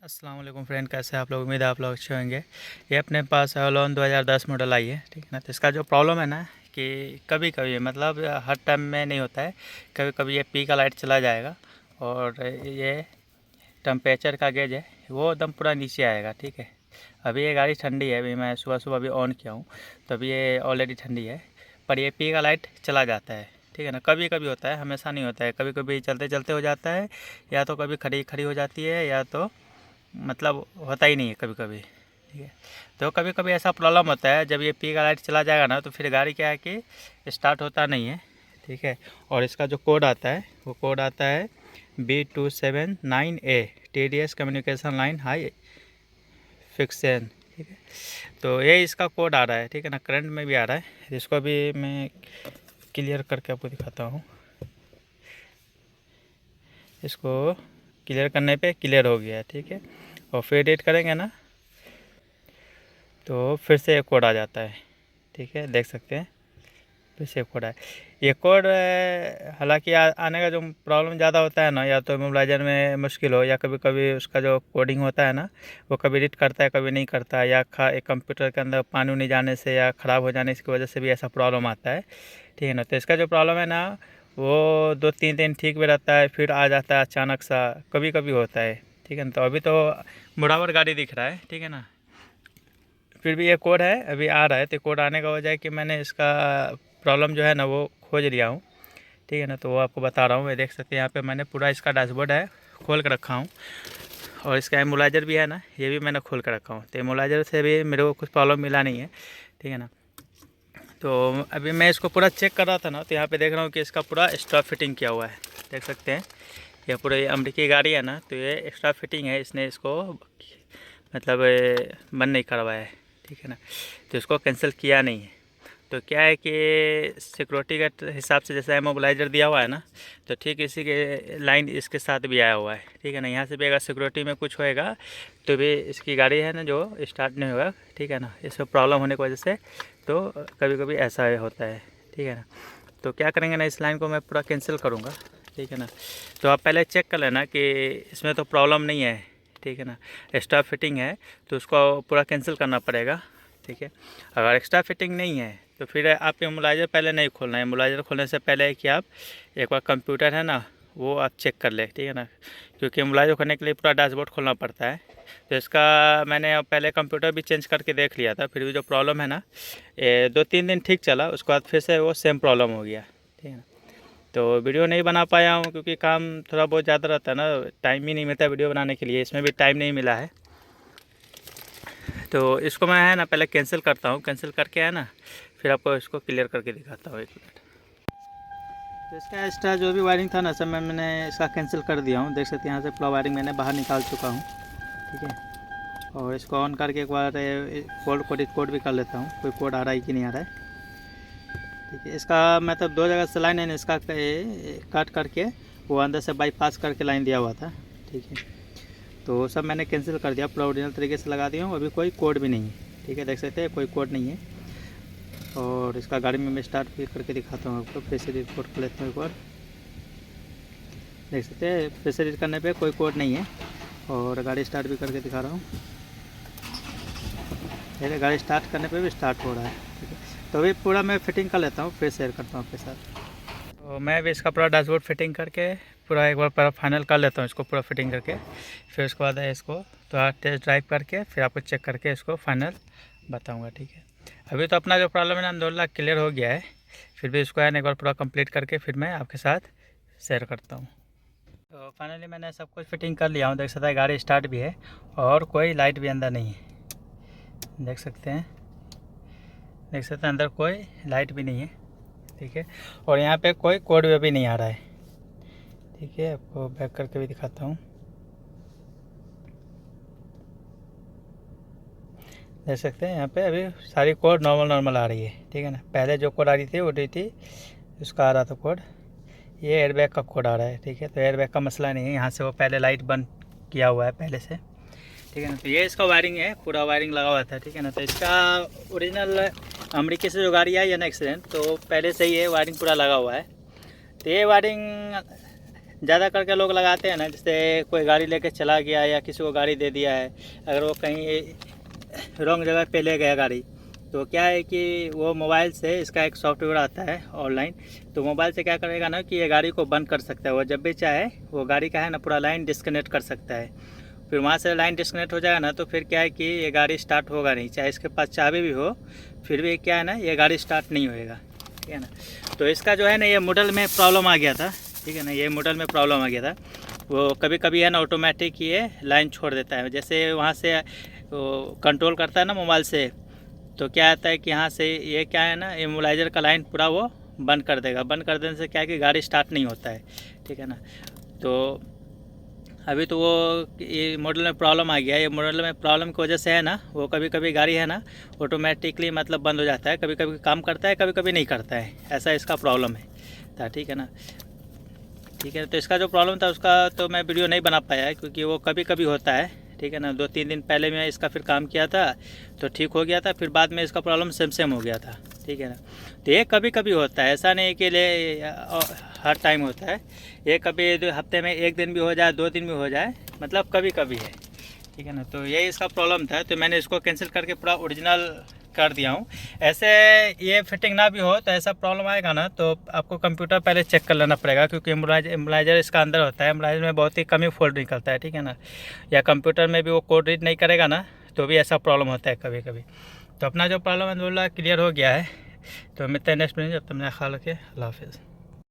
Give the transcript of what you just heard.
अस्सलाम वालेकुम फ्रेंड, कैसे हैं आप लोग। उम्मीद है आप लोग अच्छे होंगे। ये अपने पास एवलॉन 2010 मॉडल आई है, ठीक है ना। तो इसका जो प्रॉब्लम है ना कि कभी कभी मतलब हर टाइम में नहीं होता है, कभी कभी ये पी का लाइट चला जाएगा और ये टेम्परेचर का गेज है वो एकदम पूरा नीचे आएगा, ठीक है। अभी ये गाड़ी ठंडी है, अभी मैं सुबह सुबह अभी ऑन किया हूँ तो अभी ये ऑलरेडी ठंडी है, पर ये पी का लाइट चला जाता है, ठीक है ना। कभी कभी होता है, हमेशा नहीं होता है। कभी कभी चलते चलते हो जाता है, या तो कभी खड़ी खड़ी हो जाती है, या तो मतलब होता ही नहीं है कभी कभी, ठीक है। तो कभी कभी ऐसा प्रॉब्लम होता है, जब ये पी का लाइट चला जाएगा ना तो फिर गाड़ी क्या है कि स्टार्ट होता नहीं है, ठीक है। और इसका जो कोड आता है वो कोड आता है B279A TDS communication line high fiction, ठीक है। तो ये इसका कोड आ रहा है, ठीक है ना। करंट में भी आ रहा है, इसको भी मैं क्लियर करके आपको दिखाता हूँ। इसको क्लियर करने पे क्लियर हो गया है, ठीक है। और फिर एडिट करेंगे ना तो फिर से एक कोड आ जाता है, ठीक है, देख सकते हैं। फिर से एक कोड है। ये कोड हालांकि आने का जो प्रॉब्लम ज़्यादा होता है ना, या तो मोबाइलाइजर में मुश्किल हो, या कभी कभी उसका जो कोडिंग होता है ना वो कभी एडिट करता है कभी नहीं करता है, या कंप्यूटर के अंदर पानी नहीं जाने से या ख़राब हो जाने की वजह से भी ऐसा प्रॉब्लम आता है, ठीक है ना। तो इसका जो प्रॉब्लम है ना वो 2-3 दिन ठीक भी रहता है, फिर आ जाता है अचानक सा, कभी कभी होता है, ठीक है ना। तो अभी तो बराबर गाड़ी दिख रहा है, ठीक है ना। फिर भी ये कोड है, अभी आ रहा है। तो कोड आने का वजह है कि मैंने इसका प्रॉब्लम जो है ना वो खोज लिया हूँ, ठीक है ना। तो वो आपको बता रहा हूँ। मैं देख सकते हैं यहाँ पे मैंने पूरा इसका डैशबोर्ड है खोल कर रखा हूँ, और इसका एमुलाइजर भी है ना, ये भी मैंने खोल कर रखा हूँ। तो एमुलाइजर से भी मेरे को कुछ प्रॉब्लम मिला नहीं है, ठीक है ना। तो अभी मैं इसको पूरा चेक कर रहा था ना, तो यहाँ पे देख रहा हूँ कि इसका पूरा एक्स्ट्रा फिटिंग किया हुआ है, देख सकते हैं। ये पूरा ये अमेरिकी गाड़ी है ना, तो ये एक्स्ट्रा फिटिंग है, इसने इसको मतलब बंद नहीं करवाया है, ठीक है ना। तो इसको कैंसिल किया नहीं है। तो क्या है कि सिक्योरिटी के हिसाब से जैसा इमोबिलाइज़र दिया हुआ है ना, तो ठीक इसी के लाइन इसके साथ भी आया हुआ है, ठीक है ना। यहाँ से भी अगर सिक्योरिटी में कुछ होएगा तो भी इसकी गाड़ी है ना जो स्टार्ट नहीं होगा, ठीक है ना। इसमें प्रॉब्लम होने की वजह से तो कभी कभी ऐसा होता है, ठीक है ना। तो क्या करेंगे ना, इस लाइन को मैं पूरा कैंसिल करूँगा, ठीक है ना। तो आप पहले चेक कर लेना कि इसमें तो प्रॉब्लम नहीं है, ठीक है ना। एक्स्ट्रा फिटिंग है तो उसको पूरा कैंसिल करना पड़ेगा, ठीक है। अगर एक्स्ट्रा फिटिंग नहीं है तो फिर आप इमोलाइजर पहले नहीं खोलना है। इमोलाइजर खोलने से पहले है कि आप एक बार कंप्यूटर है ना वो आप चेक कर ले, ठीक है ना। क्योंकि इमोलाइजर खोलने के लिए पूरा डैशबोर्ड खोलना पड़ता है। तो इसका मैंने पहले कंप्यूटर भी चेंज करके देख लिया था, फिर भी जो प्रॉब्लम है ना 2-3 दिन ठीक चला, उसके बाद फिर से वो सेम प्रॉब्लम हो गया, ठीक है ना। तो वीडियो नहीं बना पाया हूँ क्योंकि काम थोड़ा बहुत ज़्यादा रहता है ना, टाइम ही नहीं मिलता वीडियो बनाने के लिए, इसमें भी टाइम नहीं मिला है। तो इसको मैं है ना पहले कैंसिल करता हूँ, कैंसिल करके है ना फिर आपको इसको क्लियर करके दिखाता हूँ, 1 मिनट। तो इसका एक्स्ट्रा जो भी वायरिंग था ना सब मैंने इसका कैंसिल कर दिया हूँ, देख सकते हैं। यहाँ से पूरा वायरिंग मैंने बाहर निकाल चुका हूँ, ठीक है। और इसको ऑन करके एक बार कोड भी कर लेता हूँ, कोई कोड आ रहा है कि नहीं आ रहा है, ठीक है। इसका मतलब 2 जगह से लाइन है ना, इसका काट करके वो अंदर से बाईपास करके लाइन दिया हुआ था, ठीक है। तो सब मैंने कैंसिल कर दिया, पूरा ओरिजिनल तरीके से लगा दिया हूँ। अभी कोई कोड भी नहीं है, ठीक है, देख सकते हैं कोई कोड नहीं है। और इसका गाड़ी में मैं स्टार्ट भी करके दिखाता हूँ आपको, फिर से रिपोर्ट कर लेता हूँ एक बार, देख सकते हैं। फिर से रीड करने पे कोई कोड नहीं है। और गाड़ी स्टार्ट भी करके दिखा रहा हूँ, मेरे गाड़ी स्टार्ट करने पे भी स्टार्ट हो रहा है, ठीक है। तो अभी पूरा मैं फिटिंग कर लेता हूँ, फिर शेयर करता हूँ आपके साथ। तो मैं भी इसका पूरा डैशबोर्ड फिटिंग करके पूरा एक बार पूरा फाइनल कर लेता हूँ इसको, पूरा फिटिंग करके। फिर उसके बाद है इसको तो टेस्ट ड्राइव करके फिर आपको चेक करके इसको फाइनल बताऊँगा, ठीक है। अभी तो अपना जो प्रॉब्लम है ना अलहमदुलिल्लाह क्लियर हो गया है, फिर भी इसको है ना एक बार पूरा कंप्लीट करके फिर मैं आपके साथ शेयर करता हूँ। तो फाइनली मैंने सब कुछ फिटिंग कर लिया हूँ, देख सकते हैं गाड़ी स्टार्ट भी है और कोई लाइट भी अंदर नहीं है, देख सकते हैं। देख सकते हैं अंदर कोई लाइट भी नहीं है, ठीक है। और यहाँ पे कोई कोड भी नहीं आ रहा है, ठीक है। आपको बैक करके भी दिखाता हूँ, देख सकते हैं यहाँ पे अभी सारी कोड नॉर्मल आ रही है, ठीक है ना। पहले जो कोड आ रही थी वो डी थी उसका आ रहा था कोड, ये एयरबैग का कोड आ रहा है, ठीक है। तो एयरबैग का मसला नहीं है, यहाँ से वो पहले लाइट बंद किया हुआ है पहले से, ठीक है ना। तो ये इसका वायरिंग है, पूरा वायरिंग लगा हुआ था, ठीक है ना। तो इसका ओरिजिनल अमेरिका से जो गाड़ी आई है ना एक्सीडेंट, तो पहले से ही ये वायरिंग पूरा लगा हुआ है। तो ये वायरिंग ज़्यादा करके लोग लगाते हैं ना, जैसे कोई गाड़ी लेके चला गया या किसी को गाड़ी दे दिया है, अगर वो कहीं रॉन्ग जगह पे ले गया गाड़ी, तो क्या है कि वो मोबाइल से, इसका एक सॉफ्टवेयर आता है ऑनलाइन, तो मोबाइल से क्या करेगा ना कि ये गाड़ी को बंद कर सकता है। वो जब भी चाहे वो गाड़ी का है ना पूरा लाइन डिस्कनेक्ट कर सकता है। फिर वहाँ से लाइन डिस्कनेक्ट हो जाएगा ना, तो फिर क्या है कि ये गाड़ी स्टार्ट होगा नहीं, चाहे इसके पास चाबी भी हो, फिर भी क्या है ना ये गाड़ी स्टार्ट नहीं होएगा, ठीक है ना। तो इसका जो है ना ये मॉडल में प्रॉब्लम आ गया था, ठीक है ना, ये मॉडल में प्रॉब्लम आ गया था। वो कभी कभी है ना ऑटोमेटिक ये लाइन छोड़ देता है, जैसे वहाँ से वो कंट्रोल करता है ना मोबाइल से, तो क्या आता है कि यहाँ से ये क्या है ना इमोलाइज़र का लाइन पूरा वो बंद कर देगा। बंद कर देने से क्या है कि गाड़ी स्टार्ट नहीं होता है, ठीक है ना। तो अभी तो वो ये मॉडल में प्रॉब्लम आ गया। ये मॉडल में प्रॉब्लम की वजह से है ना वो कभी कभी गाड़ी है ना ऑटोमेटिकली मतलब बंद हो जाता है, कभी कभी काम करता है, कभी कभी नहीं करता है, ऐसा इसका प्रॉब्लम है, ठीक है ना। ठीक है, तो इसका जो प्रॉब्लम था उसका तो मैं वीडियो नहीं बना पाया है, क्योंकि वो कभी कभी होता है, ठीक है ना। 2-3 दिन पहले मैं इसका फिर काम किया था तो ठीक हो गया था, फिर बाद में इसका प्रॉब्लम सेम हो गया था, ठीक है ना। तो ये कभी कभी होता है, ऐसा नहीं कि हर टाइम होता है। ये कभी हफ्ते में 1 दिन भी हो जाए, 2 दिन भी हो जाए, मतलब कभी कभी है, ठीक है ना। तो यही इसका प्रॉब्लम था, तो मैंने इसको कैंसिल करके पूरा ओरिजिनल कर दिया हूँ। ऐसे ये फिटिंग ना भी हो तो ऐसा प्रॉब्लम आएगा ना, तो आपको कंप्यूटर पहले चेक कर लेना पड़ेगा, क्योंकि एम्बलाइजर इसका अंदर होता है। एम्बलाइजर में बहुत ही कम ही फॉल्ट निकलता है, ठीक है ना। या कंप्यूटर में भी वो कोड रीड नहीं करेगा ना, तो भी ऐसा प्रॉब्लम होता है कभी कभी। तो अपना जो प्रॉब्लम है क्लियर हो गया है। तो मिलते हैं नेक्स्ट वीडियो, जब तक मेरा ख्याल रखिए। अल्लाह हाफिज़।